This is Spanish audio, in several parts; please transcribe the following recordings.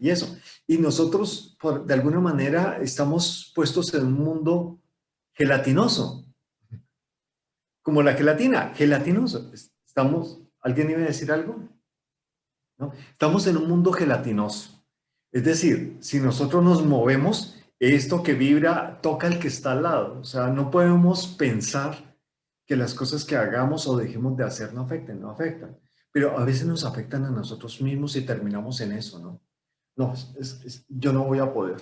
y eso. Y nosotros, de alguna manera, estamos puestos en un mundo gelatinoso, como la gelatina, gelatinoso. ¿Alguien iba a decir algo? ¿No? Estamos en un mundo gelatinoso. Es decir, si nosotros nos movemos, esto que vibra toca al que está al lado. O sea, no podemos pensar que las cosas que hagamos o dejemos de hacer no afectan. Pero a veces nos afectan a nosotros mismos y terminamos en eso, ¿no? No, yo no voy a poder.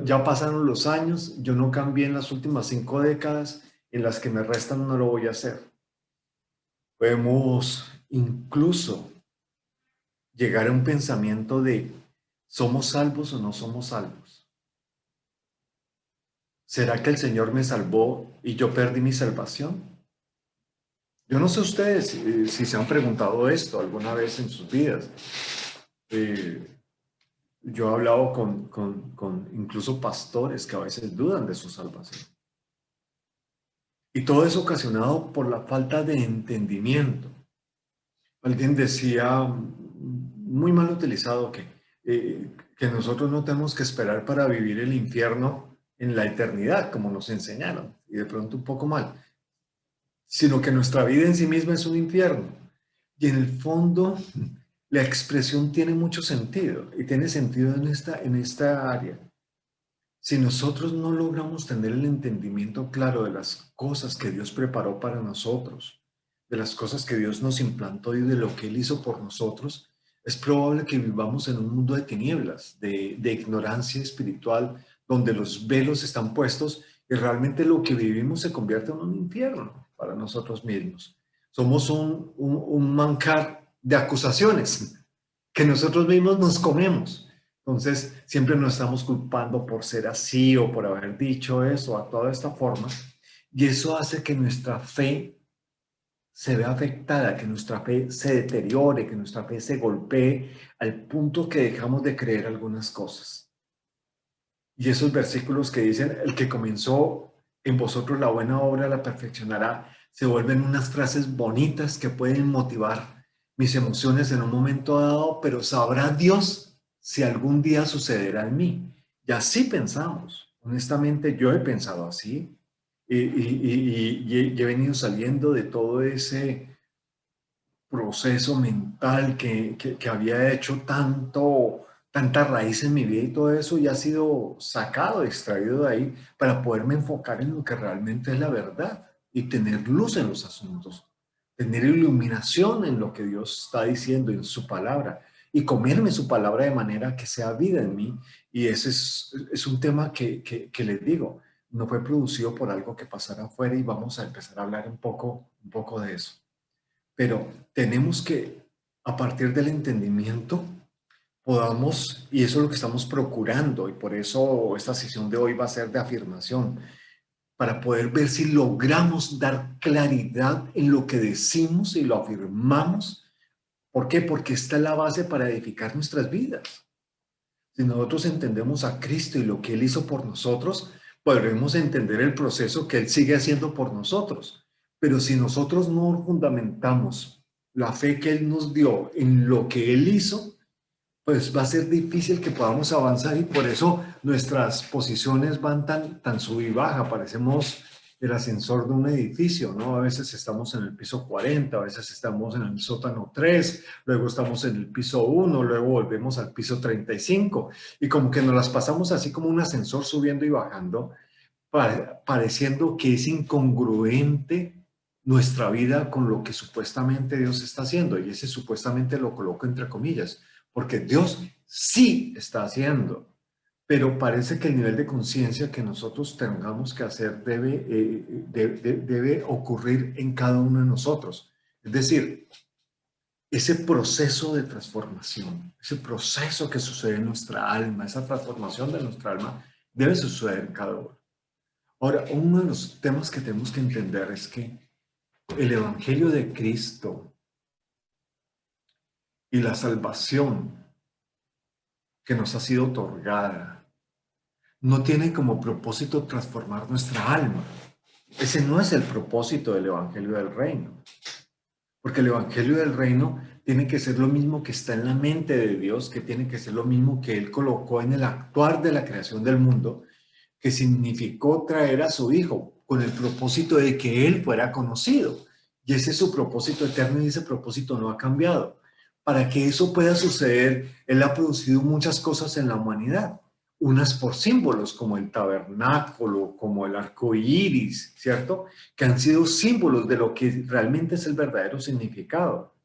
Ya pasaron los años, yo no cambié en las últimas 5 décadas, en las que me restan no lo voy a hacer. Podemos incluso llegar a un pensamiento de ¿somos salvos o no somos salvos? ¿Será que el Señor me salvó y yo perdí mi salvación? Yo no sé ustedes si se han preguntado esto alguna vez en sus vidas. Yo he hablado con incluso pastores que a veces dudan de su salvación. Y todo es ocasionado por la falta de entendimiento. Alguien decía, muy mal utilizado, que nosotros no tenemos que esperar para vivir el infierno en la eternidad, como nos enseñaron, y de pronto un poco mal, sino que nuestra vida en sí misma es un infierno. Y en el fondo, la expresión tiene mucho sentido, y tiene sentido en esta área. Si nosotros no logramos tener el entendimiento claro de las cosas que Dios preparó para nosotros, de las cosas que Dios nos implantó y de lo que Él hizo por nosotros, es probable que vivamos en un mundo de tinieblas, de ignorancia espiritual, donde los velos están puestos y realmente lo que vivimos se convierte en un infierno para nosotros mismos. Somos un manjar de acusaciones que nosotros mismos nos comemos. Entonces, siempre nos estamos culpando por ser así o por haber dicho eso, actuado de esta forma, y eso hace que nuestra fe se vea afectada, que nuestra fe se deteriore, que nuestra fe se golpee al punto que dejamos de creer algunas cosas. Y esos versículos que dicen, el que comenzó en vosotros la buena obra la perfeccionará, se vuelven unas frases bonitas que pueden motivar mis emociones en un momento dado, pero sabrá Dios si algún día sucederá en mí. Y así pensamos. Honestamente, yo he pensado así y he venido saliendo de todo ese proceso mental que había hecho tanta raíz en mi vida y todo eso, y ha sido sacado, extraído de ahí para poderme enfocar en lo que realmente es la verdad y tener luz en los asuntos, tener iluminación en lo que Dios está diciendo en su palabra y comerme su palabra de manera que sea vida en mí. Y ese es un tema que les digo, no fue producido por algo que pasara afuera, y vamos a empezar a hablar un poco de eso. Pero tenemos que, a partir del entendimiento, podamos, y eso es lo que estamos procurando, y por eso esta sesión de hoy va a ser de afirmación, para poder ver si logramos dar claridad en lo que decimos y lo afirmamos. ¿Por qué? Porque esta es la base para edificar nuestras vidas. Si nosotros entendemos a Cristo y lo que Él hizo por nosotros, podremos entender el proceso que Él sigue haciendo por nosotros. Pero si nosotros no fundamentamos la fe que Él nos dio en lo que Él hizo, pues va a ser difícil que podamos avanzar, y por eso nuestras posiciones van tan sub y baja. Parecemos el ascensor de un edificio, ¿no? A veces estamos en el piso 40, a veces estamos en el sótano 3, luego estamos en el piso 1, luego volvemos al piso 35, y como que nos las pasamos así como un ascensor subiendo y bajando, pareciendo que es incongruente nuestra vida con lo que supuestamente Dios está haciendo, y ese supuestamente lo coloco entre comillas, porque Dios sí está haciendo, pero parece que el nivel de conciencia que nosotros tengamos que hacer debe ocurrir en cada uno de nosotros. Es decir, ese proceso de transformación, ese proceso que sucede en nuestra alma, esa transformación de nuestra alma, debe suceder en cada uno. Ahora, uno de los temas que tenemos que entender es que el Evangelio de Cristo y la salvación que nos ha sido otorgada no tiene como propósito transformar nuestra alma. Ese no es el propósito del Evangelio del Reino. Porque el Evangelio del Reino tiene que ser lo mismo que está en la mente de Dios, que tiene que ser lo mismo que Él colocó en el actuar de la creación del mundo, que significó traer a su Hijo con el propósito de que Él fuera conocido. Y ese es su propósito eterno y ese propósito no ha cambiado. Para que eso pueda suceder, Él ha producido muchas cosas en la humanidad, unas por símbolos como el tabernáculo, como el arco iris, ¿cierto? Que han sido símbolos de lo que realmente es el verdadero significado.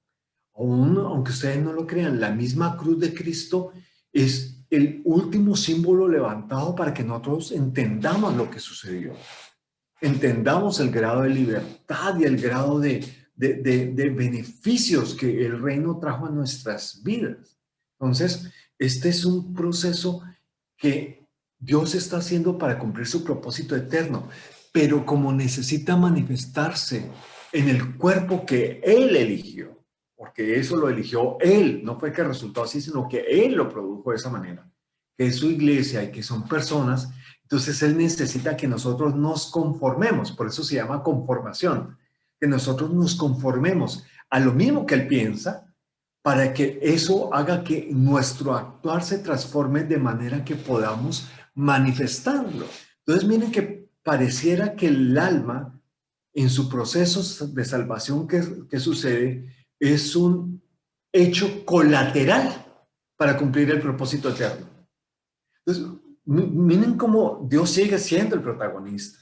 Aunque ustedes no lo crean, la misma cruz de Cristo es el último símbolo levantado para que nosotros entendamos lo que sucedió, entendamos el grado de libertad y el grado de beneficios que el reino trajo a nuestras vidas. Entonces, este es un proceso que Dios está haciendo para cumplir su propósito eterno, pero como necesita manifestarse en el cuerpo que Él eligió, porque eso lo eligió Él, no fue que resultó así, sino que Él lo produjo de esa manera, que es su iglesia y que son personas. Entonces Él necesita que nosotros nos conformemos, por eso se llama conformación, que nosotros nos conformemos a lo mismo que Él piensa, para que eso haga que nuestro actuar se transforme de manera que podamos manifestarlo. Entonces miren que pareciera que el alma en su proceso de salvación que sucede es un hecho colateral para cumplir el propósito eterno. Entonces, miren cómo Dios sigue siendo el protagonista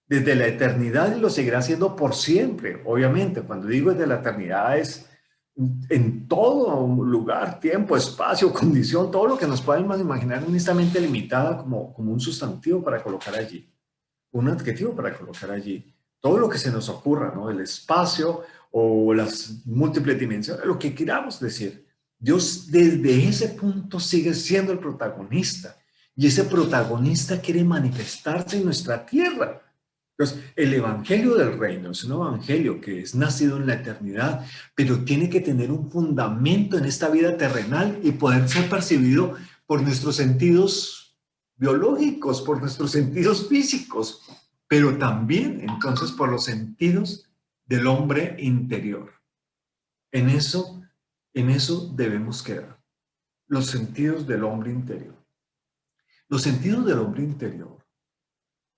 desde la eternidad y lo seguirá siendo por siempre. Obviamente, cuando digo desde la eternidad es en todo lugar, tiempo, espacio, condición, todo lo que nos podemos imaginar honestamente limitada como un sustantivo para colocar allí, un adjetivo para colocar allí. Todo lo que se nos ocurra, ¿no? El espacio o las múltiples dimensiones, lo que queramos decir. Dios desde ese punto sigue siendo el protagonista y ese protagonista quiere manifestarse en nuestra tierra. Entonces, el evangelio del reino es un evangelio que es nacido en la eternidad, pero tiene que tener un fundamento en esta vida terrenal y poder ser percibido por nuestros sentidos biológicos, por nuestros sentidos físicos, pero también entonces por los sentidos del hombre interior. En eso debemos quedar, los sentidos del hombre interior. Los sentidos del hombre interior,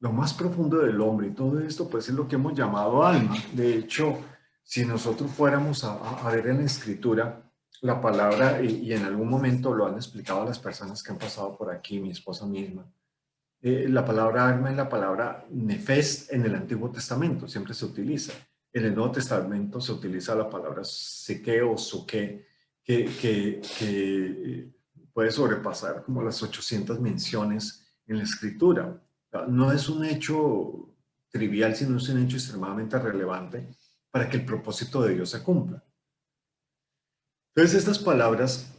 lo más profundo del hombre y todo esto, pues es lo que hemos llamado alma. De hecho, si nosotros fuéramos a ver en la escritura la palabra, y en algún momento lo han explicado a las personas que han pasado por aquí, mi esposa misma, la palabra alma es la palabra nefes en el Antiguo Testamento, siempre se utiliza. En el Nuevo Testamento se utiliza la palabra psique o suque, que puede sobrepasar como las 800 menciones en la escritura. No es un hecho trivial, sino es un hecho extremadamente relevante para que el propósito de Dios se cumpla. Entonces, estas palabras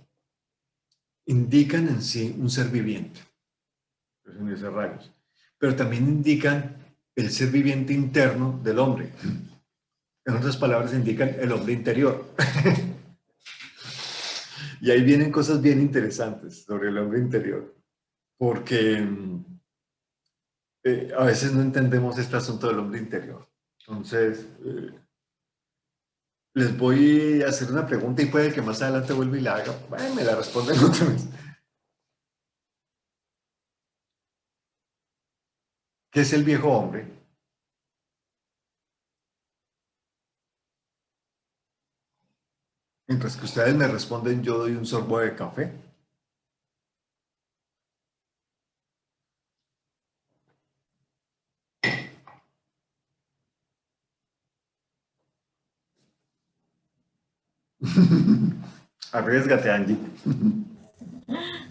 indican en sí un ser viviente, rayos, pero también indican el ser viviente interno del hombre. En otras palabras, indican el hombre interior. Y ahí vienen cosas bien interesantes sobre el hombre interior, porque a veces no entendemos este asunto del hombre interior. Entonces, les voy a hacer una pregunta y puede que más adelante vuelva y la haga. Bueno, me la responden otra vez. ¿Qué es el viejo hombre? Mientras que ustedes me responden, yo doy un sorbo de café. Arriesgate, Angie.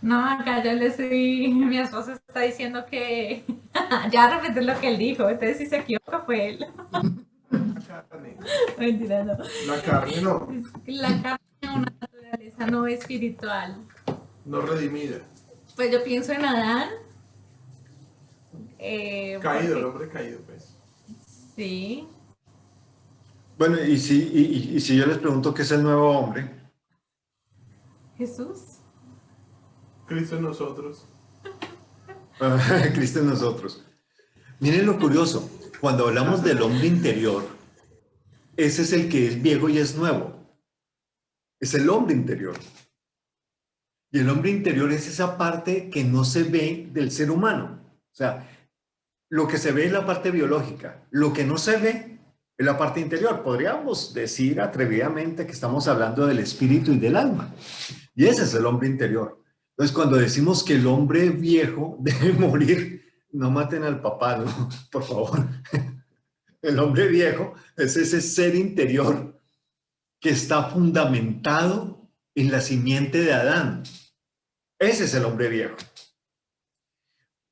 No, acá yo le estoy, mi esposo está diciendo que ya repetir lo que él dijo, entonces si se equivoca fue él. La carne. Mentira, no. La carne no. La carne es una naturaleza no espiritual. No redimida. Pues yo pienso en Adán. Caído, el hombre caído, pues. Sí. Bueno, y si yo les pregunto qué es el nuevo hombre. Jesús. Cristo en nosotros. Cristo en nosotros. Miren lo curioso, cuando hablamos del hombre interior, ese es el que es viejo y es nuevo. es el hombre interior. Y el hombre interior es esa parte que no se ve del ser humano. O sea, lo que se ve es la parte biológica, lo que no se ve es la parte interior. Podríamos decir atrevidamente que estamos hablando del espíritu y del alma. Y ese es el hombre interior. Entonces, cuando decimos que el hombre viejo debe morir, no maten al papá, ¿no? Por favor. El hombre viejo es ese ser interior que está fundamentado en la simiente de Adán. Ese es el hombre viejo.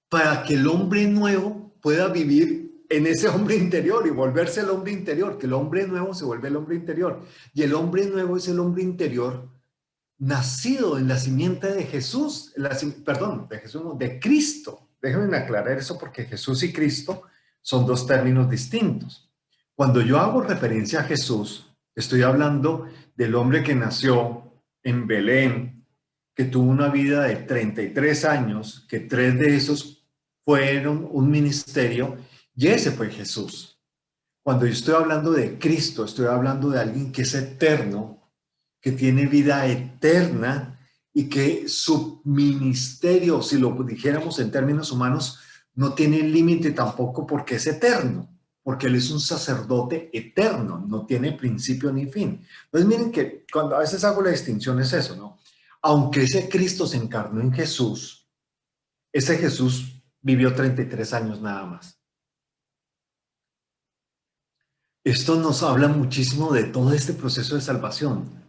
Para que el hombre nuevo pueda vivir en ese hombre interior y volverse el hombre interior, que el hombre nuevo se vuelve el hombre interior. Y el hombre nuevo es el hombre interior nacido en la simiente de Jesús, perdón, de Jesús, no, de Cristo. Déjenme aclarar eso porque Jesús y Cristo son dos términos distintos. Cuando yo hago referencia a Jesús, estoy hablando del hombre que nació en Belén, que tuvo una vida de 33 años, que 3 de esos fueron un ministerio, y ese fue Jesús. Cuando yo estoy hablando de Cristo, estoy hablando de alguien que es eterno, que tiene vida eterna y que su ministerio, si lo dijéramos en términos humanos, no tiene límite tampoco porque es eterno, porque él es un sacerdote eterno, no tiene principio ni fin. Entonces miren que cuando a veces hago la distinción es eso, ¿no? Aunque ese Cristo se encarnó en Jesús, ese Jesús vivió 33 años nada más. Esto nos habla muchísimo de todo este proceso de salvación.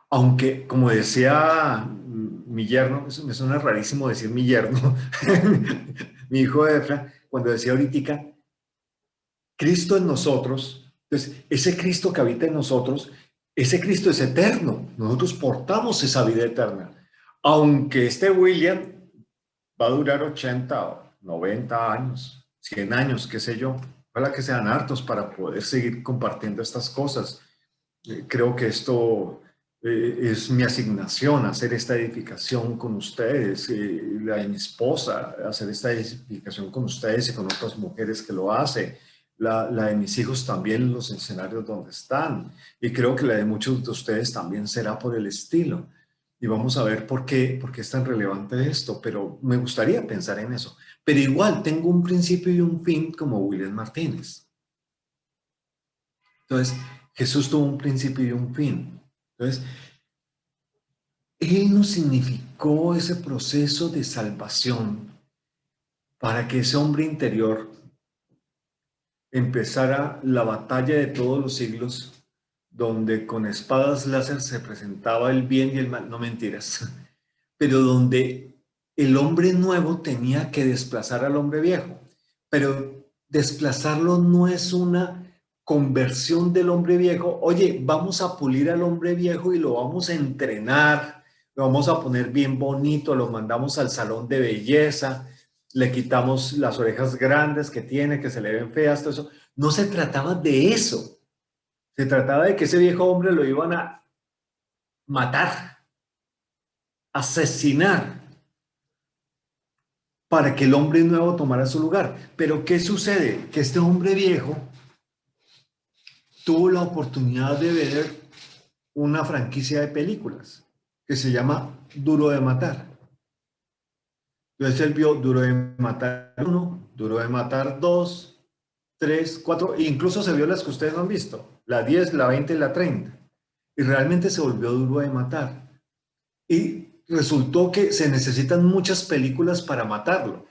Aunque, como decía mi yerno, me suena rarísimo decir mi yerno, mi hijo Efra, cuando decía ahorita, Cristo en nosotros, entonces ese Cristo que habita en nosotros, ese Cristo es eterno, nosotros portamos esa vida eterna. Aunque este William va a durar 80 o 90 años, 100 años, qué sé yo, ojalá que sean hartos para poder seguir compartiendo estas cosas. Creo que esto es mi asignación, hacer esta edificación con ustedes, la de mi esposa, hacer esta edificación con ustedes y con otras mujeres que lo hacen, la de mis hijos también en los escenarios donde están, y creo que la de muchos de ustedes también será por el estilo. Y vamos a ver por qué es tan relevante esto, pero me gustaría pensar en eso. Pero igual tengo un principio y un fin como William Martínez. Entonces, Jesús tuvo un principio y un fin. Entonces, Él nos significó ese proceso de salvación para que ese hombre interior empezara la batalla de todos los siglos, donde con espadas láser se presentaba el bien y el mal, no mentiras, pero donde el hombre nuevo tenía que desplazar al hombre viejo. Pero desplazarlo no es una conversión del hombre viejo. Oye, vamos a pulir al hombre viejo y lo vamos a entrenar, lo vamos a poner bien bonito, lo mandamos al salón de belleza, le quitamos las orejas grandes que tiene, que se le ven feas, todo eso. No se trataba de eso. Se trataba de que ese viejo hombre lo iban a matar, asesinar, para que el hombre nuevo tomara su lugar. Pero ¿qué sucede? Que este hombre viejo tuvo la oportunidad de ver una franquicia de películas que se llama Duro de Matar. Entonces él vio Duro de Matar 1, Duro de Matar 2, 3, 4, e incluso se vio las que ustedes no han visto, la 10, la 20 y la 30. Y realmente se volvió duro de matar. Y resultó que se necesitan muchas películas para matarlo,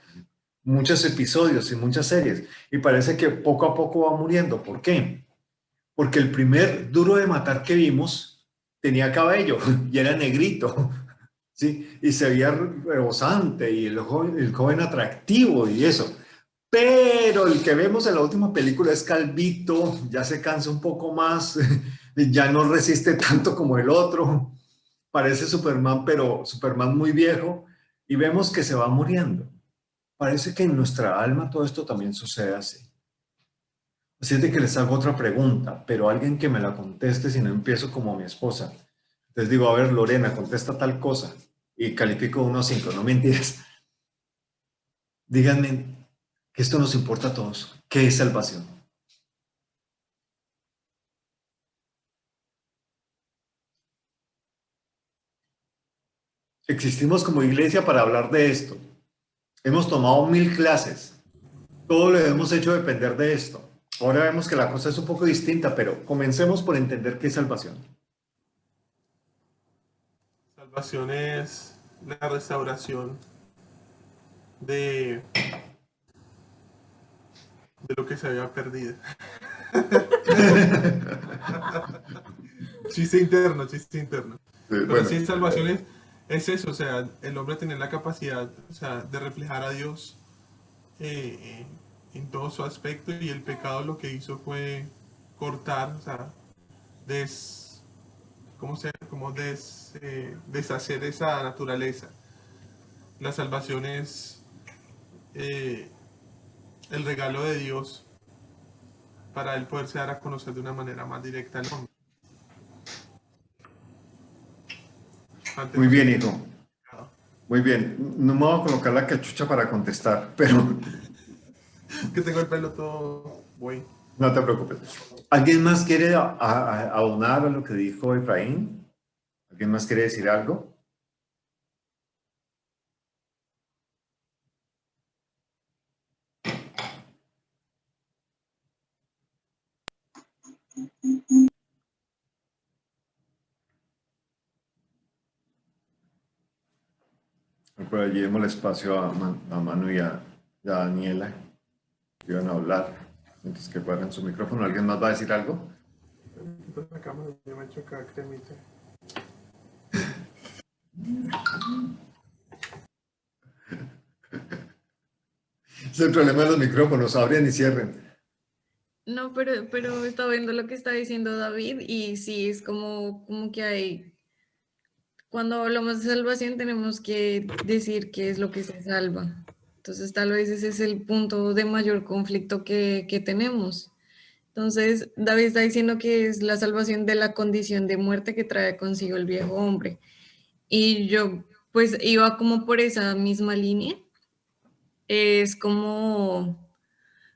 muchos episodios y muchas series. Y parece que poco a poco va muriendo. ¿Por qué? Porque el primer Duro de Matar que vimos tenía cabello y era negrito, ¿sí? Y se veía rebosante y el joven atractivo y eso. Pero el que vemos en la última película es calvito, ya se cansa un poco más, ya no resiste tanto como el otro. Parece Superman, pero Superman muy viejo, y vemos que se va muriendo. Parece que en nuestra alma todo esto también sucede así. Así es de que les hago otra pregunta, pero alguien que me la conteste si no empiezo como mi esposa. Les digo, a ver, Lorena, contesta tal cosa, y califico 1 a 5, no mentiras. Díganme que esto nos importa a todos. ¿Qué es salvación? Existimos como iglesia para hablar de esto. Hemos tomado 1000 clases. Todo lo hemos hecho depender de esto. Ahora vemos que la cosa es un poco distinta, pero comencemos por entender qué es salvación. Salvación es la restauración de, de lo que se había perdido. Chiste interno, chiste interno. Pero Bueno, sí, salvación es eso, o sea, el hombre tener la capacidad, o sea, de reflejar a Dios en todo su aspecto, y el pecado lo que hizo fue cortar, o sea, deshacer esa naturaleza. La salvación es eh, el regalo de Dios para él poderse dar a conocer de una manera más directa al hombre. Antes muy no se bien, tenía hijo. pecado. Muy bien. No me voy a colocar la cachucha para contestar, pero Que tengo el pelo todo güey. no te preocupes. ¿Alguien más quiere aunar a lo que dijo Efraín? ¿Alguien más quiere decir algo? Por allí demos el espacio a Manu y a Daniela, que iban a hablar. Mientras que guarden su micrófono, ¿alguien más va a decir algo? La cámara ya me ha hecho acá cremita. Es el problema de los micrófonos, abren y cierren. No, pero está viendo lo que está diciendo David y sí, es como que hay, cuando hablamos de salvación tenemos que decir qué es lo que se salva. Entonces tal vez ese es el punto de mayor conflicto que tenemos. Entonces David está diciendo que es la salvación de la condición de muerte que trae consigo el viejo hombre. Y yo pues iba como por esa misma línea. Es como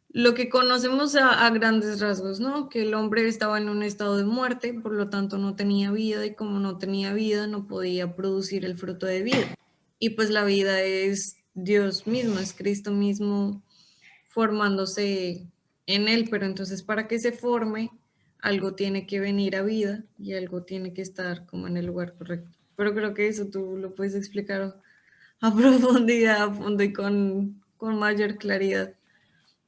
lo que conocemos a grandes rasgos, ¿no? Que el hombre estaba en un estado de muerte, por lo tanto no tenía vida y como no tenía vida no podía producir el fruto de vida. Y pues la vida es Dios mismo, es Cristo mismo formándose en él, pero entonces para que se forme algo tiene que venir a vida y algo tiene que estar como en el lugar correcto. Pero creo que eso tú lo puedes explicar a profundidad, a fondo y con mayor claridad.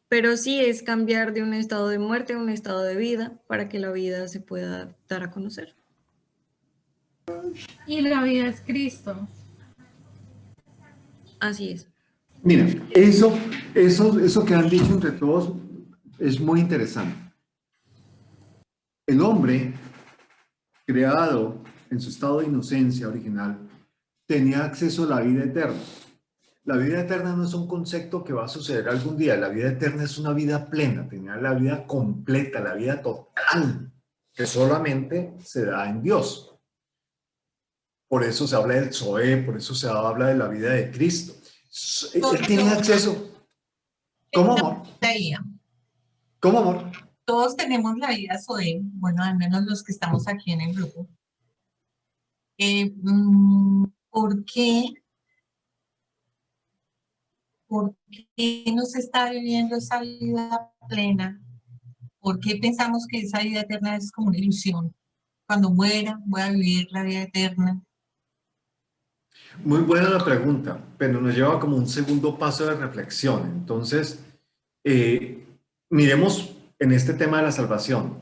Pero sí es cambiar de un estado de muerte a un estado de vida para que la vida se pueda dar a conocer. Y la vida es Cristo. Así es. Mira, eso que han dicho entre todos es muy interesante. El hombre, creado en su estado de inocencia original, tenía acceso a la vida eterna. La vida eterna no es un concepto que va a suceder algún día. La vida eterna es una vida plena, tenía la vida completa, la vida total, que solamente se da en Dios. Por eso se habla del Zoé, por eso se habla de la vida de Cristo. Él tenía acceso. ¿Cómo, amor? ¿Cómo, amor? Todos tenemos la vida Zoe, bueno, al menos los que estamos aquí en el grupo. ¿Por qué? ¿Por qué no se está viviendo esa vida plena? ¿Por qué pensamos que esa vida eterna es como una ilusión? Cuando muera, voy a vivir la vida eterna. Muy buena la pregunta, pero nos lleva como un segundo paso de reflexión. Entonces, miremos en este tema de la salvación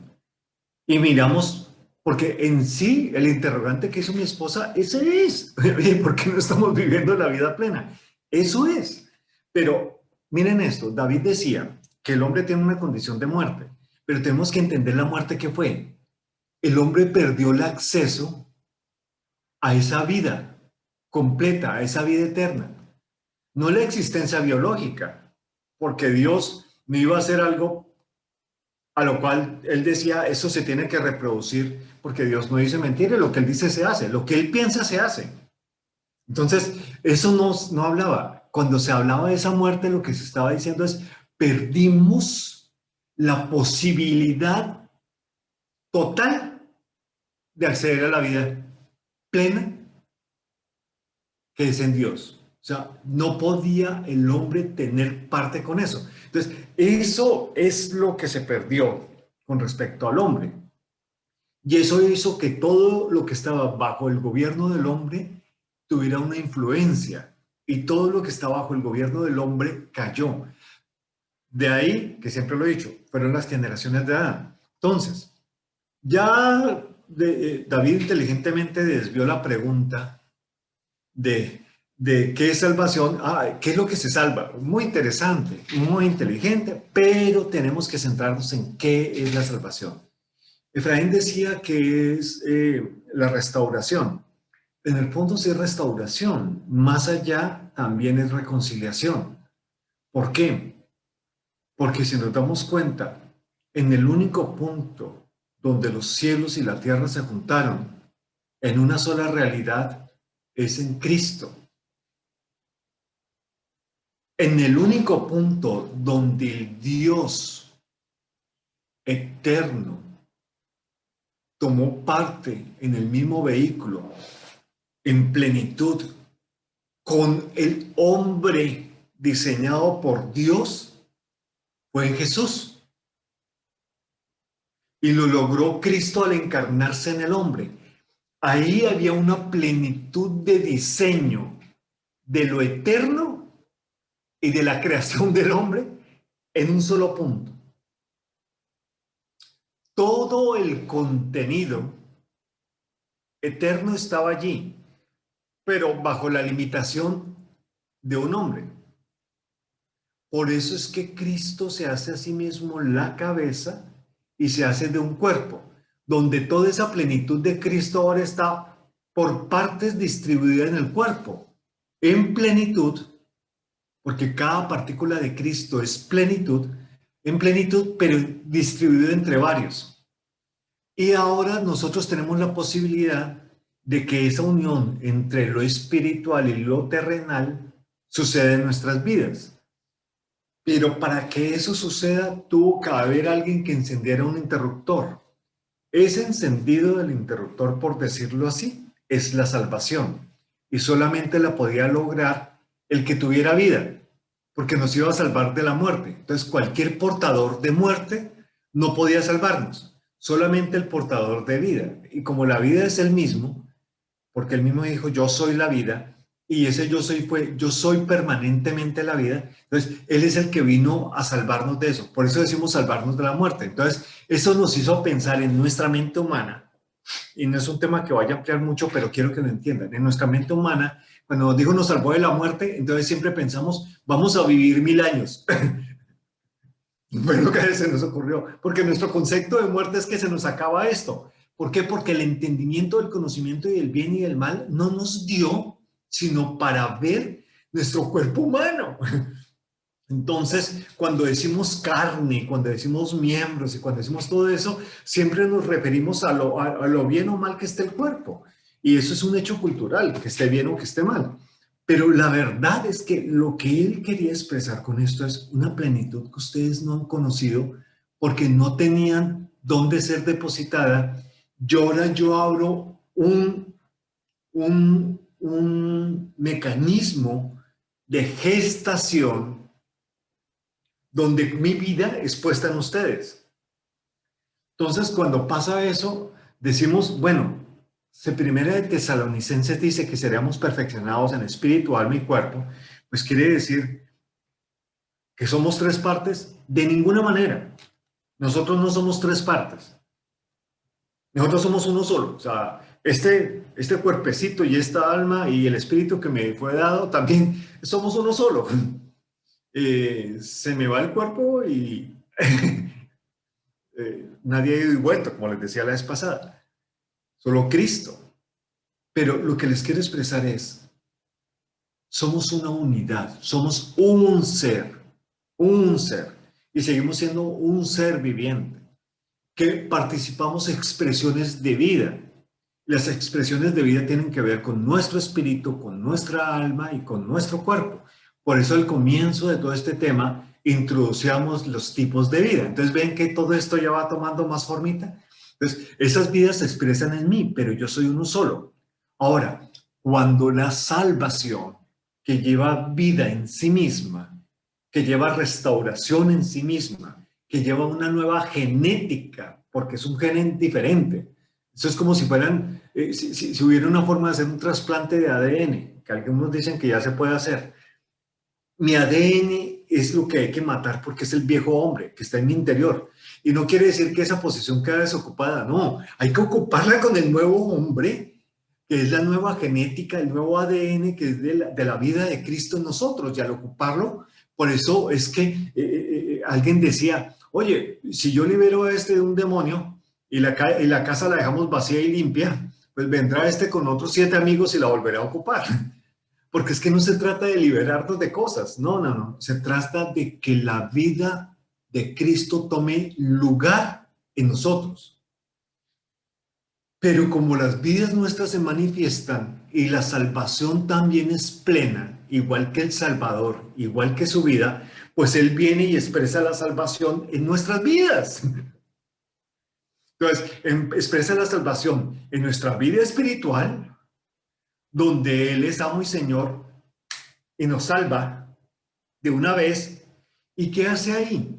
y miramos, porque en sí el interrogante que hizo mi esposa, ese es. ¿Por qué no estamos viviendo la vida plena? Eso es. Pero miren esto, David decía que el hombre tiene una condición de muerte, pero tenemos que entender la muerte que fue. El hombre perdió el acceso a esa vida completa, a esa vida eterna. No la existencia biológica, porque Dios no iba a hacer algo a lo cual él decía, eso se tiene que reproducir, porque Dios no dice mentiras, lo que él dice se hace, lo que él piensa se hace. Entonces, eso no hablaba. Cuando se hablaba de esa muerte, lo que se estaba diciendo es, perdimos la posibilidad total de acceder a la vida plena que es en Dios. O sea, no podía el hombre tener parte con eso. Entonces, eso es lo que se perdió con respecto al hombre. Y eso hizo que todo lo que estaba bajo el gobierno del hombre tuviera una influencia. Y todo lo que está bajo el gobierno del hombre cayó. De ahí, que siempre lo he dicho, fueron las generaciones de Adán. Entonces, ya David inteligentemente desvió la pregunta de qué es salvación, qué es lo que se salva. Muy interesante, muy inteligente, pero tenemos que centrarnos en qué es la salvación. Efraín decía que es la restauración. En el fondo sí es restauración, más allá también es reconciliación. ¿Por qué? Porque si nos damos cuenta, en el único punto donde los cielos y la tierra se juntaron en una sola realidad es en Cristo. En el único punto donde el Dios eterno tomó parte en el mismo vehículo, en plenitud, con el hombre diseñado por Dios, fue en Jesús. Y lo logró Cristo al encarnarse en el hombre. Ahí había una plenitud de diseño de lo eterno y de la creación del hombre en un solo punto. Todo el contenido eterno estaba allí, pero bajo la limitación de un hombre. Por eso es que Cristo se hace a sí mismo la cabeza y se hace de un cuerpo, donde toda esa plenitud de Cristo ahora está por partes distribuida en el cuerpo, en plenitud, porque cada partícula de Cristo es plenitud, en plenitud, pero distribuido entre varios. Y ahora nosotros tenemos la posibilidad de que esa unión entre lo espiritual y lo terrenal suceda en nuestras vidas. Pero para que eso suceda, tuvo que haber alguien que encendiera un interruptor. Ese encendido del interruptor, por decirlo así, es la salvación. Y solamente la podía lograr el que tuviera vida, porque nos iba a salvar de la muerte. Entonces, cualquier portador de muerte no podía salvarnos, solamente el portador de vida. Y como la vida es el mismo, porque él mismo dijo, yo soy la vida, y ese yo soy fue, yo soy permanentemente la vida. Entonces, él es el que vino a salvarnos de eso. Por eso decimos salvarnos de la muerte. Entonces, eso nos hizo pensar en nuestra mente humana, y no es un tema que vaya a ampliar mucho, pero quiero que lo entiendan. En nuestra mente humana, cuando nos dijo nos salvó de la muerte, entonces siempre pensamos, vamos a vivir 1000 años. Fue lo que se nos ocurrió, porque nuestro concepto de muerte es que se nos acaba esto. ¿Por qué? Porque el entendimiento del conocimiento y del bien y del mal no nos dio, sino para ver nuestro cuerpo humano. Entonces, cuando decimos carne, cuando decimos miembros y cuando decimos todo eso, siempre nos referimos a lo bien o mal que esté el cuerpo. Y eso es un hecho cultural, que esté bien o que esté mal. Pero la verdad es que lo que él quería expresar con esto es una plenitud que ustedes no han conocido porque no tenían dónde ser depositada. Y ahora yo abro un mecanismo de gestación donde mi vida es puesta en ustedes. Entonces, cuando pasa eso, decimos, bueno, Primera de Tesalonicenses dice que seremos perfeccionados en espíritu, alma y cuerpo, pues quiere decir que somos tres partes. De ninguna manera. Nosotros no somos tres partes. Nosotros somos uno solo. O sea, este cuerpecito y esta alma y el espíritu que me fue dado, también somos uno solo. Se me va el cuerpo y nadie ha ido y vuelto, como les decía la vez pasada. Solo Cristo. Pero lo que les quiero expresar es, somos una unidad, somos un ser, y seguimos siendo un ser viviente, que participamos en expresiones de vida. Las expresiones de vida tienen que ver con nuestro espíritu, con nuestra alma y con nuestro cuerpo. Por eso al comienzo de todo este tema introducíamos los tipos de vida. Entonces ven que todo esto ya va tomando más formita. Entonces esas vidas se expresan en mí, pero yo soy uno solo. Ahora, cuando la salvación, que lleva vida en sí misma, que lleva restauración en sí misma, que lleva una nueva genética, porque es un gen diferente. Eso es como si fueran, si hubiera una forma de hacer un trasplante de ADN, que algunos dicen que ya se puede hacer. Mi ADN es lo que hay que matar porque es el viejo hombre que está en mi interior. Y no quiere decir que esa posición quede desocupada, no. Hay que ocuparla con el nuevo hombre, que es la nueva genética, el nuevo ADN que es de la vida de Cristo en nosotros. Y al ocuparlo, por eso es que alguien decía, oye, si yo libero a este de un demonio y la casa la dejamos vacía y limpia, pues vendrá este con otros 7 amigos y la volverá a ocupar. Porque es que no se trata de liberarnos de cosas, no. Se trata de que la vida de Cristo tome lugar en nosotros. Pero como las vidas nuestras se manifiestan y la salvación también es plena, igual que el Salvador, igual que su vida, pues Él viene y expresa la salvación en nuestras vidas. Entonces, expresa la salvación en nuestra vida espiritual, donde Él es amo y Señor y nos salva de una vez. ¿Y qué hace ahí?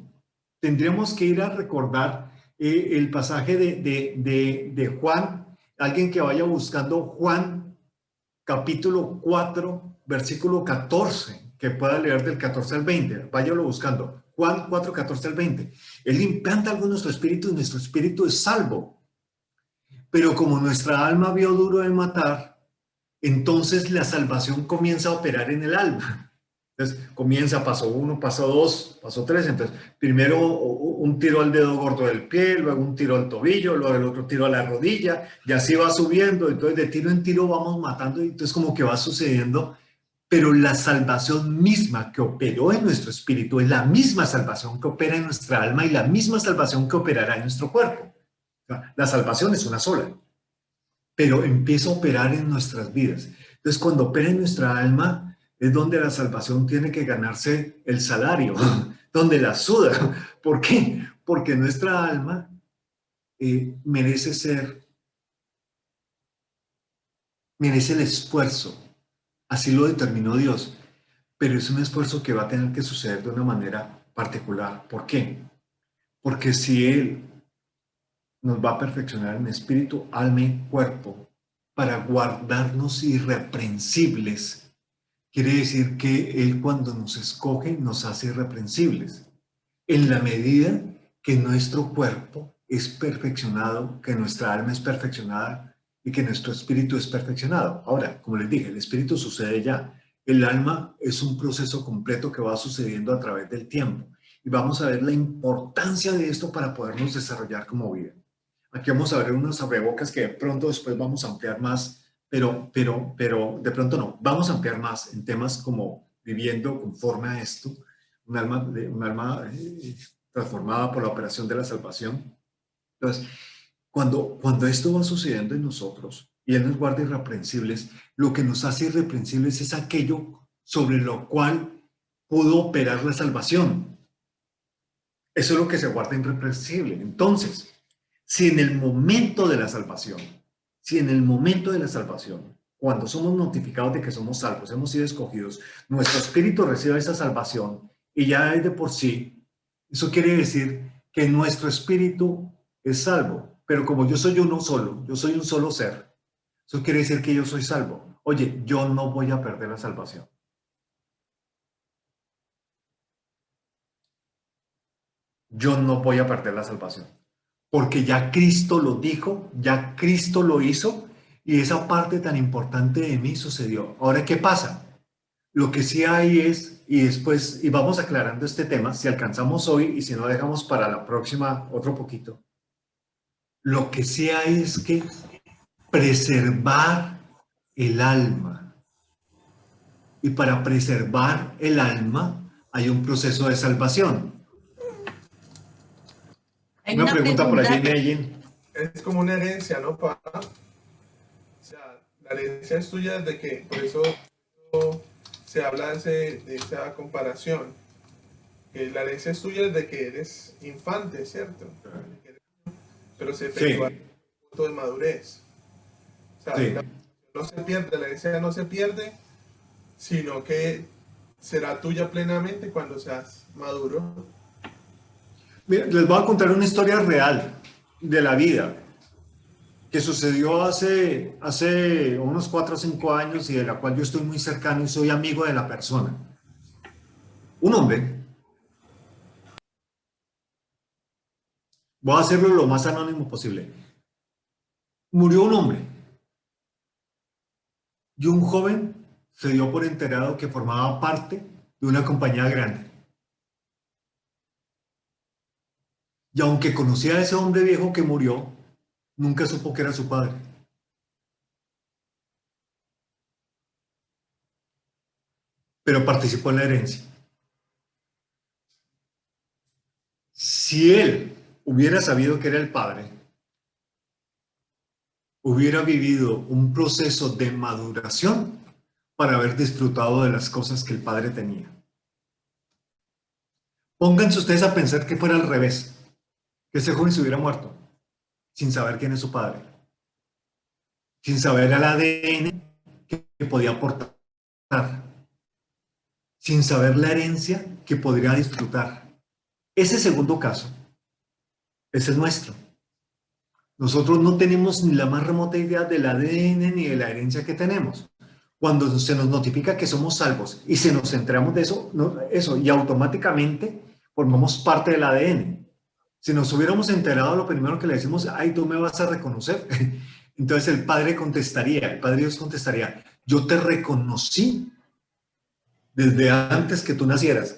Tendremos que ir a recordar el pasaje de Juan, alguien que vaya buscando Juan capítulo 4, versículo 14, que pueda leer del 14 al 20, váyalo buscando. Juan 4, 14 al 20. Él implanta algo en nuestro espíritu y nuestro espíritu es salvo. Pero como nuestra alma vio duro de matar, entonces la salvación comienza a operar en el alma. Entonces comienza paso 1, paso 2, paso 3. Entonces primero un tiro al dedo gordo del pie, luego un tiro al tobillo, luego el otro tiro a la rodilla, y así va subiendo. Entonces de tiro en tiro vamos matando y entonces como que va sucediendo. Pero la salvación misma que operó en nuestro espíritu es la misma salvación que opera en nuestra alma y la misma salvación que operará en nuestro cuerpo. O sea, la salvación es una sola, pero empieza a operar en nuestras vidas. Entonces cuando opera en nuestra alma, es donde la salvación tiene que ganarse el salario, donde la suda. ¿Por qué? Porque nuestra alma merece el esfuerzo. Así lo determinó Dios. Pero es un esfuerzo que va a tener que suceder de una manera particular. ¿Por qué? Porque si Él nos va a perfeccionar en espíritu, alma y cuerpo para guardarnos irreprensibles, quiere decir que Él cuando nos escoge nos hace irreprensibles, en la medida que nuestro cuerpo es perfeccionado, que nuestra alma es perfeccionada y que nuestro espíritu es perfeccionado. Ahora, como les dije, el espíritu sucede ya. El alma es un proceso completo que va sucediendo a través del tiempo. Y vamos a ver la importancia de esto para podernos desarrollar como vida. Aquí vamos a ver unas abrebocas que de pronto después vamos a ampliar más, pero de pronto no. Vamos a ampliar más en temas como viviendo conforme a esto, un alma transformada por la operación de la salvación. Entonces, cuando esto va sucediendo en nosotros y Él nos guarda irreprensibles, lo que nos hace irreprensibles es aquello sobre lo cual pudo operar la salvación. Eso es lo que se guarda irreprensible. Entonces, si en el momento de la salvación, cuando somos notificados de que somos salvos, hemos sido escogidos, nuestro espíritu recibe esa salvación y ya es de por sí, eso quiere decir que nuestro espíritu es salvo. Pero como yo soy uno solo, yo soy un solo ser, eso quiere decir que yo soy salvo. Oye, yo no voy a perder la salvación. Yo no voy a perder la salvación. Porque ya Cristo lo dijo, ya Cristo lo hizo, y esa parte tan importante de mí sucedió. Ahora, ¿qué pasa? Lo que sí hay es, y después, y vamos aclarando este tema, si alcanzamos hoy, y si no dejamos para la próxima otro poquito. Lo que sí hay es que preservar el alma. Y para preservar el alma hay un proceso de salvación. Hay Una pregunta por allí, Neyin. Es como una herencia, ¿no, papá? O sea, la herencia es tuya desde que, por eso se habla de esa comparación. Que la herencia es tuya desde que eres infante, ¿cierto? Pero se efectúa en un punto de madurez. O sea, Sí. la no se pierde, la herencia no se pierde, sino que será tuya plenamente cuando seas maduro. Mira, les voy a contar una historia real de la vida que sucedió hace unos 4 o 5 años y de la cual yo estoy muy cercano y soy amigo de la persona. Un hombre, voy a hacerlo lo más anónimo posible, murió un hombre y un joven se dio por enterado que formaba parte de una compañía grande. Y aunque conocía a ese hombre viejo que murió, nunca supo que era su padre. Pero participó en la herencia. Si él hubiera sabido que era el padre, hubiera vivido un proceso de maduración para haber disfrutado de las cosas que el padre tenía. Pónganse ustedes a pensar que fuera al revés, que ese joven se hubiera muerto sin saber quién es su padre, sin saber el ADN que podía aportar, sin saber la herencia que podría disfrutar. Ese segundo caso es el nuestro. Nosotros no tenemos ni la más remota idea del ADN ni de la herencia que tenemos. Cuando se nos notifica que somos salvos y se nos enteramos de eso, eso y automáticamente formamos parte del ADN. Si nos hubiéramos enterado, lo primero que le decimos, ay, tú me vas a reconocer. Entonces el Padre contestaría, el Padre Dios contestaría, yo te reconocí desde antes que tú nacieras.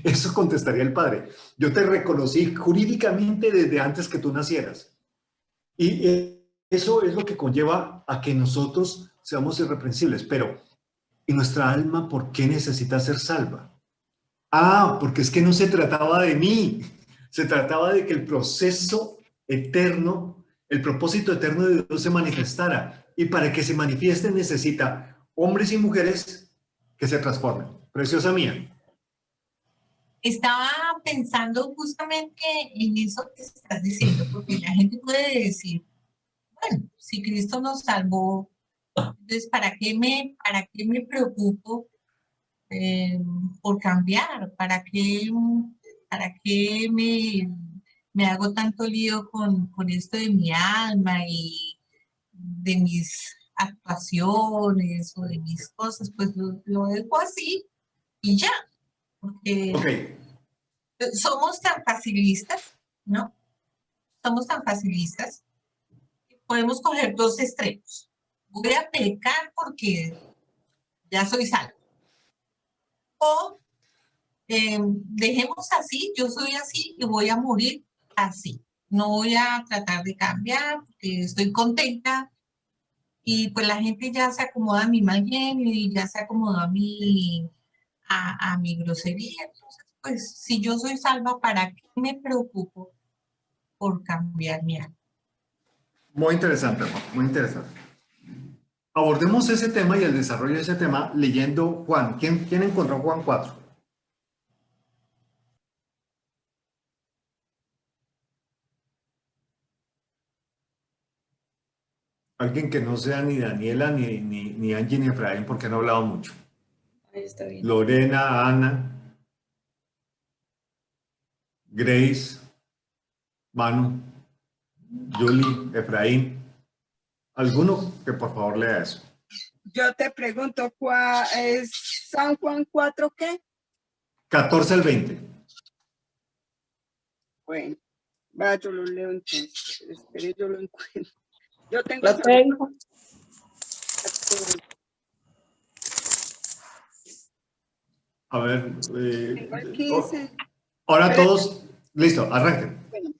Eso contestaría el Padre. Yo te reconocí jurídicamente desde antes que tú nacieras. Y eso es lo que conlleva a que nosotros seamos irreprensibles. Pero, ¿y nuestra alma por qué necesita ser salva? Ah, porque es que no se trataba de mí. Se trataba de que el proceso eterno, el propósito eterno de Dios se manifestara. Y para que se manifieste necesita hombres y mujeres que se transformen. Preciosa mía. Estaba pensando justamente en eso que estás diciendo, porque la gente puede decir, bueno, si Cristo nos salvó, entonces ¿para qué me preocupo por cambiar? ¿Para qué me hago tanto lío con esto de mi alma y de mis actuaciones o de mis cosas? Pues lo dejo así y ya, porque Ok. somos tan facilistas, ¿no? Somos tan facilistas que podemos coger dos extremos. Voy a pecar porque ya soy salvo. O dejemos así, yo soy así y voy a morir así. No voy a tratar de cambiar porque estoy contenta y pues la gente ya se acomoda a mi mal genio y ya se acomoda a mi grosería. Entonces, pues si yo soy salva, ¿para qué me preocupo por cambiar mi alma? Muy interesante, hermano, muy interesante. Abordemos ese tema y el desarrollo de ese tema leyendo Juan. ¿Quién encontró Juan 4? Alguien que no sea ni Daniela, ni Angie, ni Efraín, porque han hablado mucho. Ahí está bien. Lorena, Ana, Grace, Manu, Julie, Efraín. ¿Alguno que por favor lea eso? Yo te pregunto, ¿cuál es San Juan 4 qué? 14 al 20. Bueno, va, yo lo leo entonces. Espere, yo lo encuentro. Yo tengo Lo tengo. A ver. Tengo el 15. Ahora Pero- todos, listo, arranquen. Bueno,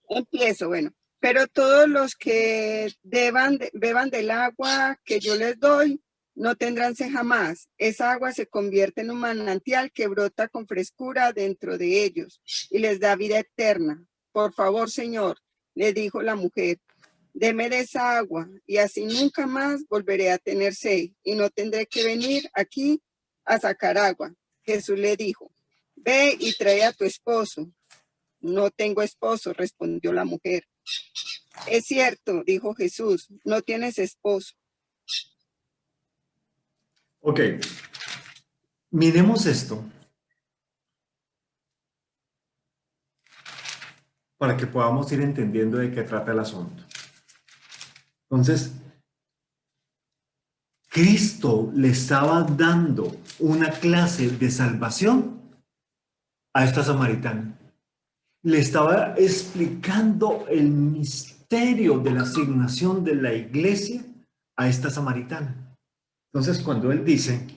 empiezo, bueno. Pero todos los que beban del agua que yo les doy, no tendrán sed jamás. Esa agua se convierte en un manantial que brota con frescura dentro de ellos y les da vida eterna. Por favor, Señor, le dijo la mujer, deme de esa agua y así nunca más volveré a tener sed y no tendré que venir aquí a sacar agua. Jesús le dijo, ve y trae a tu esposo. No tengo esposo, respondió la mujer. Es cierto, dijo Jesús, no tienes esposo. Ok, miremos esto para que podamos ir entendiendo de qué trata el asunto. Entonces, Cristo le estaba dando una clase de salvación a esta samaritana. Le estaba explicando el misterio de la asignación de la iglesia a esta samaritana. Entonces, cuando él dice,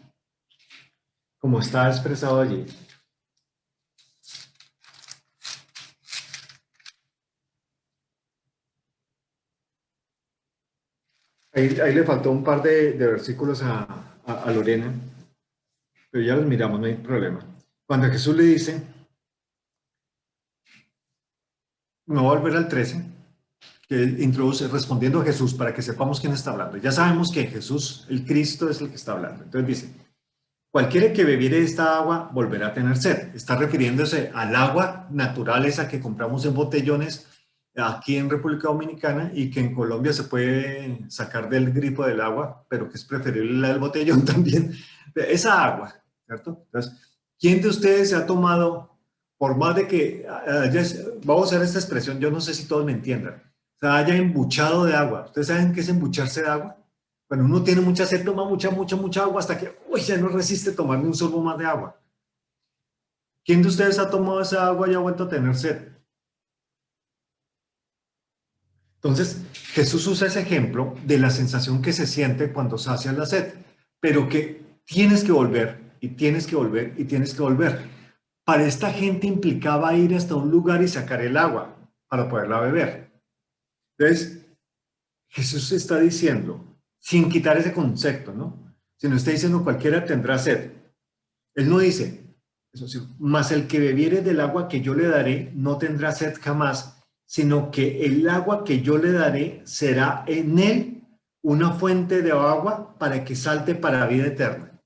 como está expresado allí, ahí le faltó un par de versículos a Lorena, pero ya los miramos, no hay problema. Cuando Jesús le dice, me voy a volver al 13, que introduce respondiendo a Jesús para que sepamos quién está hablando. Ya sabemos que Jesús, el Cristo, es el que está hablando. Entonces dice, cualquiera que bebiere esta agua volverá a tener sed. Está refiriéndose al agua natural, esa que compramos en botellones aquí en República Dominicana y que en Colombia se puede sacar del grifo del agua, pero que es preferible la del botellón también. Esa agua, ¿cierto? Entonces, ¿quién de ustedes se ha tomado, por más de que, vamos a usar esta expresión, yo no sé si todos me entiendan, se haya embuchado de agua? ¿Ustedes saben qué es embucharse de agua? Cuando uno tiene mucha sed, toma mucha agua hasta que ya no resiste tomar ni un sorbo más de agua. ¿Quién de ustedes ha tomado esa agua y ha vuelto a tener sed? Entonces, Jesús usa ese ejemplo de la sensación que se siente cuando sacia la sed, pero que tienes que volver, y tienes que volver, y tienes que volver. Para esta gente implicaba ir hasta un lugar y sacar el agua para poderla beber. Entonces, Jesús está diciendo, sin quitar ese concepto, ¿no? Sino está diciendo cualquiera tendrá sed. Él no dice, eso sí, mas el que bebiere del agua que yo le daré no tendrá sed jamás, sino que el agua que yo le daré será en él una fuente de agua para que salte para vida eterna.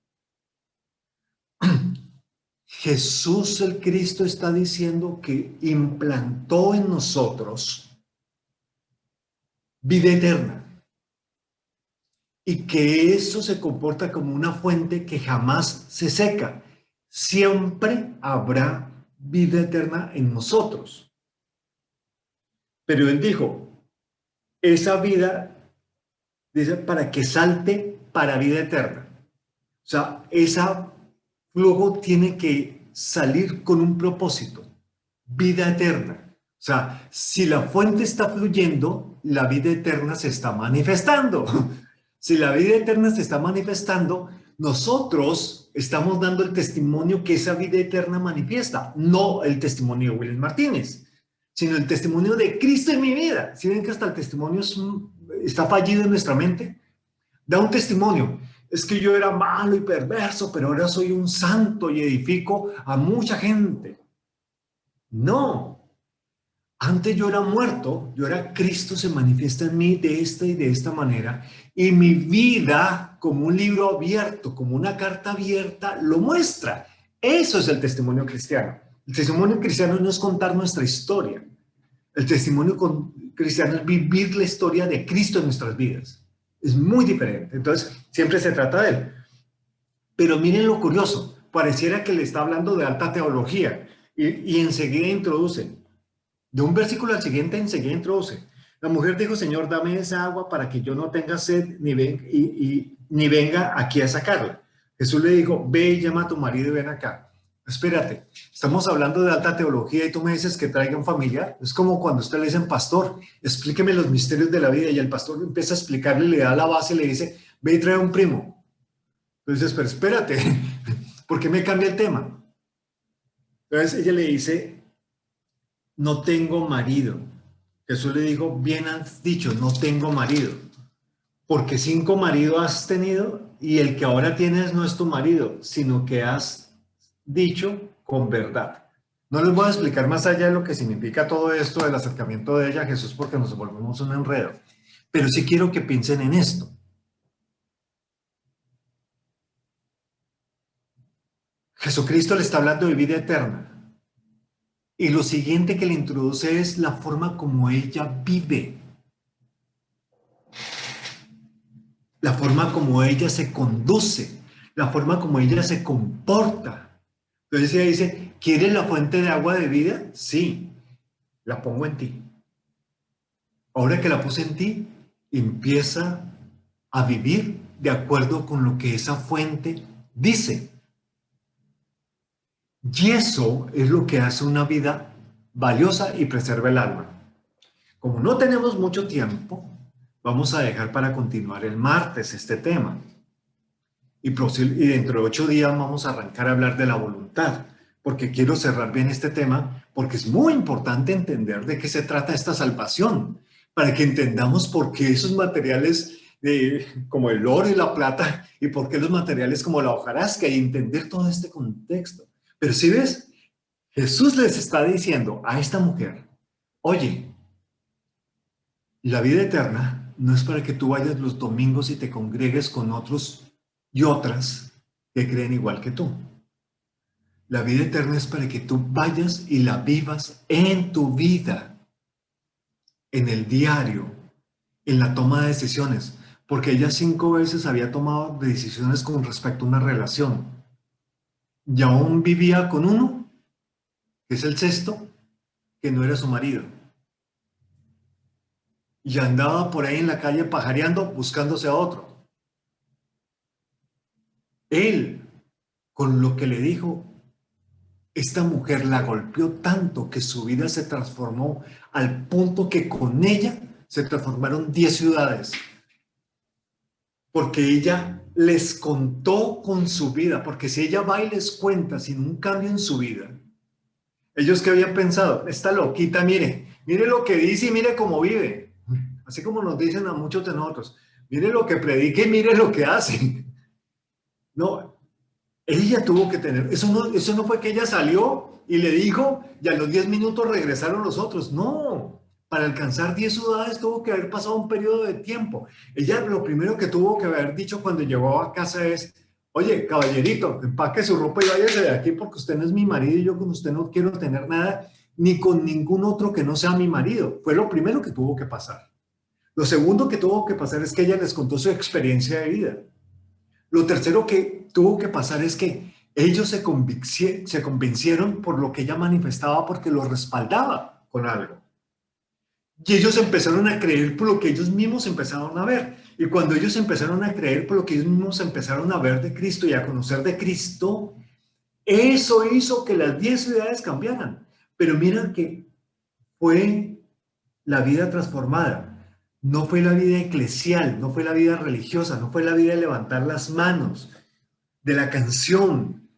Jesús el Cristo está diciendo que implantó en nosotros vida eterna y que eso se comporta como una fuente que jamás se seca. Siempre habrá vida eterna en nosotros. Pero él dijo, esa vida, dice, para que salte para vida eterna. O sea, ese flujo tiene que salir con un propósito, vida eterna. O sea, si la fuente está fluyendo, la vida eterna se está manifestando. Si la vida eterna se está manifestando, nosotros estamos dando el testimonio que esa vida eterna manifiesta, no el testimonio de William Martínez, sino el testimonio de Cristo en mi vida. Si ven que hasta el testimonio está fallido en nuestra mente, da un testimonio. Es que yo era malo y perverso, pero ahora soy un santo y edifico a mucha gente. No. Antes yo era muerto, yo era Cristo, se manifiesta en mí de esta y de esta manera, y mi vida, como un libro abierto, como una carta abierta, lo muestra. Eso es el testimonio cristiano. El testimonio cristiano no es contar nuestra historia. El testimonio cristiano es vivir la historia de Cristo en nuestras vidas. Es muy diferente. Entonces, siempre se trata de él. Pero miren lo curioso. Pareciera que le está hablando de alta teología. Y enseguida introduce. De un versículo al siguiente, enseguida introduce. La mujer dijo, Señor, dame esa agua para que yo no tenga sed ni venga aquí a sacarla. Jesús le dijo, ve y llama a tu marido y ven acá. Espérate, estamos hablando de alta teología y tú me dices que traiga un familiar. Es como cuando usted le dicen, pastor, explíqueme los misterios de la vida, y el pastor empieza a explicarle, le da la base y le dice, ve y trae un primo. Entonces, pero espérate, ¿por qué me cambia el tema? Entonces ella le dice, no tengo marido. Jesús le dijo, bien has dicho, no tengo marido. Porque 5 maridos has tenido y el que ahora tienes no es tu marido, sino que has dicho con verdad. No les voy a explicar más allá de lo que significa todo esto del acercamiento de ella a Jesús porque nos volvemos un enredo. Pero sí quiero que piensen en esto. Jesucristo le está hablando de vida eterna. Y lo siguiente que le introduce es la forma como ella vive La forma como ella se conduce, la forma como ella se comporta. Entonces ella dice, ¿quieres la fuente de agua de vida? Sí, la pongo en ti. Ahora que la puse en ti, empieza a vivir de acuerdo con lo que esa fuente dice. Y eso es lo que hace una vida valiosa y preserva el alma. Como no tenemos mucho tiempo, vamos a dejar para continuar el martes este tema. Y dentro de 8 días vamos a arrancar a hablar de la voluntad, porque quiero cerrar bien este tema, porque es muy importante entender de qué se trata esta salvación, para que entendamos por qué esos materiales como el oro y la plata, y por qué los materiales como la hojarasca, y entender todo este contexto. Pero si ves, Jesús les está diciendo a esta mujer, oye, la vida eterna no es para que tú vayas los domingos y te congregues con otros y otras que creen igual que tú. La vida eterna es para que tú vayas y la vivas en tu vida, en el diario, en la toma de decisiones, porque ella 5 veces había tomado decisiones con respecto a una relación y aún vivía con uno, que es el sexto, que no era su marido. Y andaba por ahí en la calle pajareando, buscándose a otro. Él, con lo que le dijo, esta mujer la golpeó tanto que su vida se transformó al punto que con ella se transformaron 10 ciudades. Porque ella les contó con su vida, porque si ella va y les cuenta sin un cambio en su vida, ellos que habían pensado, esta loquita, mire lo que dice y mire cómo vive. Así como nos dicen a muchos de nosotros, mire lo que predica y mire lo que hace. No, ella tuvo que tener, eso no fue que ella salió y le dijo y a los 10 minutos regresaron los otros. No, para alcanzar 10 ciudades tuvo que haber pasado un periodo de tiempo. Ella lo primero que tuvo que haber dicho cuando llegó a casa es, oye, caballerito, empaque su ropa y váyase de aquí porque usted no es mi marido y yo con usted no quiero tener nada ni con ningún otro que no sea mi marido. Fue lo primero que tuvo que pasar. Lo segundo que tuvo que pasar es que ella les contó su experiencia de vida. Lo tercero que tuvo que pasar es que ellos se convencieron por lo que ella manifestaba porque lo respaldaba con algo. Y ellos empezaron a creer por lo que ellos mismos empezaron a ver. Y cuando ellos empezaron a creer por lo que ellos mismos empezaron a ver de Cristo y a conocer de Cristo, eso hizo que las 10 ciudades cambiaran. Pero mira que fue la vida transformada. No fue la vida eclesial, no fue la vida religiosa, no fue la vida de levantar las manos, de la canción.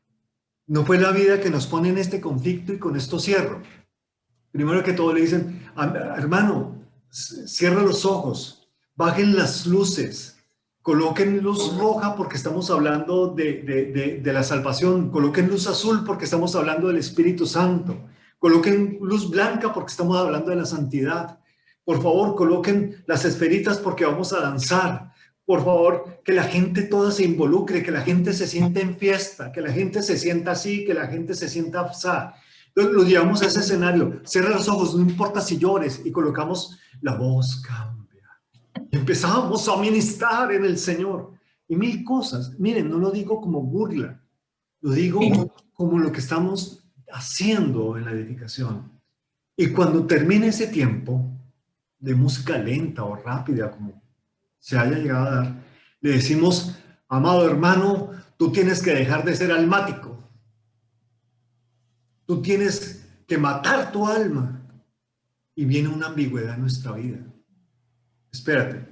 No fue la vida que nos pone en este conflicto y con esto cierro. Primero que todo le dicen, hermano, cierra los ojos, bajen las luces, coloquen luz roja porque estamos hablando de la salvación, coloquen luz azul porque estamos hablando del Espíritu Santo, coloquen luz blanca porque estamos hablando de la santidad. Por favor, coloquen las esferitas porque vamos a danzar. Por favor, que la gente toda se involucre, que la gente se sienta en fiesta, que la gente se sienta así, que la gente se sienta así. Entonces los llevamos a ese escenario. Cierra los ojos, no importa si llores, y colocamos la voz cambia. Empezamos a ministrar en el Señor. Y 1000 cosas. Miren, no lo digo como burla, lo digo como lo que estamos haciendo en la edificación. Y cuando termine ese tiempo de música lenta o rápida, como se haya llegado a dar, le decimos, amado hermano, tú tienes que dejar de ser almático. Tú tienes que matar tu alma. Y viene una ambigüedad en nuestra vida. Espérate.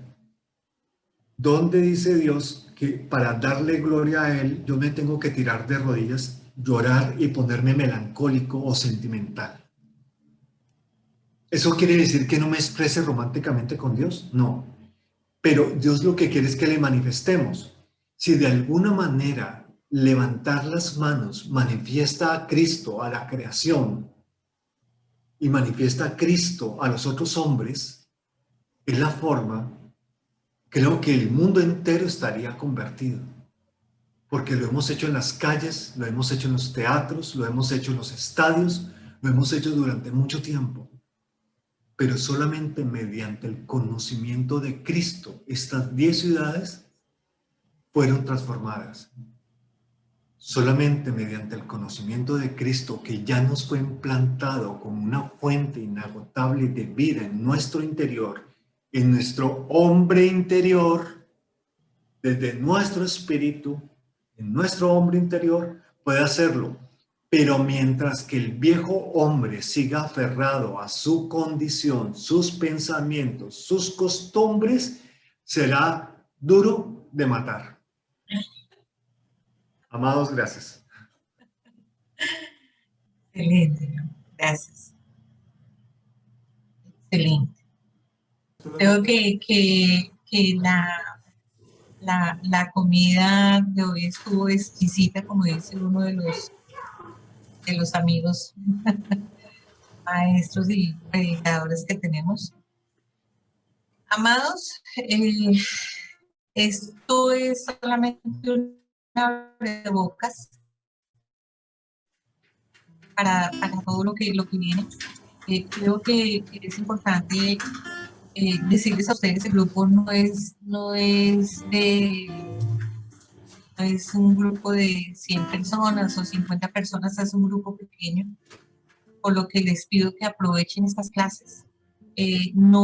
¿Dónde dice Dios que para darle gloria a Él yo me tengo que tirar de rodillas, llorar y ponerme melancólico o sentimental? ¿Eso quiere decir que no me exprese románticamente con Dios? No. Pero Dios lo que quiere es que le manifestemos. Si de alguna manera levantar las manos manifiesta a Cristo, a la creación, y manifiesta a Cristo a los otros hombres, es la forma, creo que el mundo entero estaría convertido. Porque lo hemos hecho en las calles, lo hemos hecho en los teatros, lo hemos hecho en los estadios, lo hemos hecho durante mucho tiempo. pero solamente mediante el conocimiento de Cristo, estas 10 ciudades fueron transformadas. Solamente mediante el conocimiento de Cristo, que ya nos fue implantado como una fuente inagotable de vida en nuestro interior, en nuestro hombre interior, desde nuestro espíritu, en nuestro hombre interior, puede hacerlo. Pero mientras que el viejo hombre siga aferrado a su condición, sus pensamientos, sus costumbres, será duro de matar. Amados, gracias. Excelente, ¿no? Gracias. Excelente. Creo que la comida de hoy estuvo exquisita, como dice uno de los amigos maestros y predicadores que tenemos. Amados, esto es solamente una abrebocas para todo lo que viene. Creo que es importante decirles a ustedes, el grupo no es un grupo de 100 personas o 50 personas, es un grupo pequeño, por lo que les pido que aprovechen estas clases. No